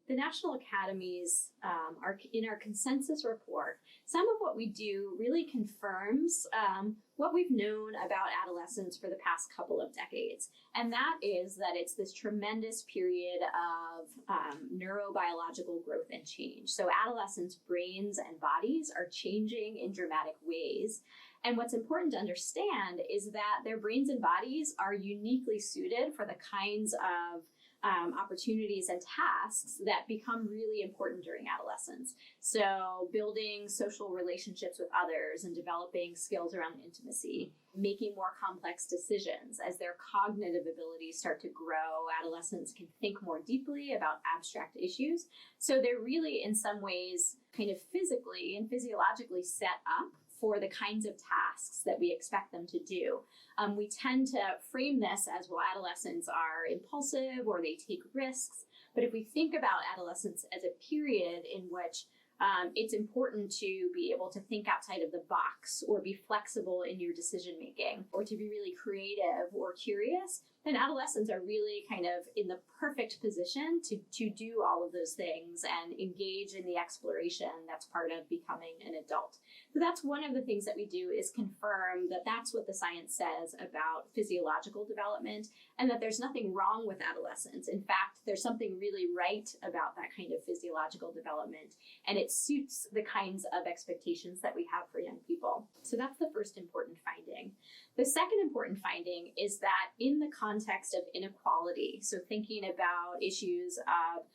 The National Academies are in our consensus report. Some of what we do really confirms what we've known about adolescence for the past couple of decades. And that is that it's this tremendous period of neurobiological growth and change. So adolescents' brains and bodies are changing in dramatic ways. And what's important to understand is that their brains and bodies are uniquely suited for the kinds of opportunities and tasks that become really important during adolescence. So building social relationships with others and developing skills around intimacy, making more complex decisions. As their cognitive abilities start to grow, adolescents can think more deeply about abstract issues. So they're really, in some ways, kind of physically and physiologically set up for the kinds of tasks that we expect them to do. We tend to frame this as, well, adolescents are impulsive or they take risks. But if we think about adolescence as a period in which it's important to be able to think outside of the box or be flexible in your decision making or to be really creative or curious, then adolescents are really kind of in the perfect position to do all of those things and engage in the exploration that's part of becoming an adult. So that's one of the things that we do, is confirm that that's what the science says about physiological development and that there's nothing wrong with adolescence. In fact, there's something really right about that kind of physiological development, and it suits the kinds of expectations that we have for young people. So that's the first important finding. The second important finding is that in the context of inequality, so thinking about issues of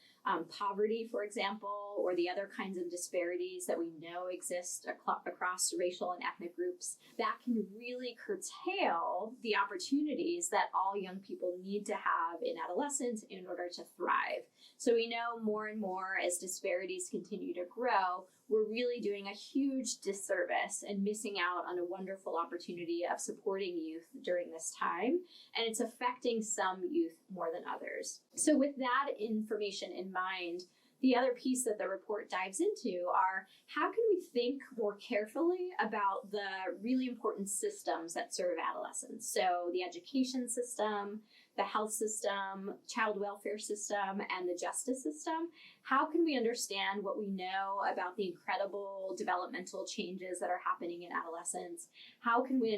poverty, for example, or the other kinds of disparities that we know exist across racial and ethnic groups, that can really curtail the opportunities that all young people need to have in adolescence in order to thrive. So we know more and more as disparities continue to grow, we're really doing a huge disservice and missing out on a wonderful opportunity of supporting youth during this time. And it's affecting some youth more than others. So with that information in mind, the other piece that the report dives into are, how can we think more carefully about the really important systems that serve adolescents? So the education system, the health system, child welfare system, and the justice system. How can we understand what we know about the incredible developmental changes that are happening in adolescence? How can we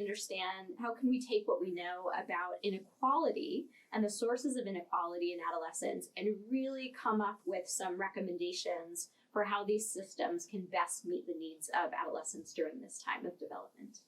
take what we know about inequality and the sources of inequality in adolescence and really come up with some recommendations for how these systems can best meet the needs of adolescents during this time of development?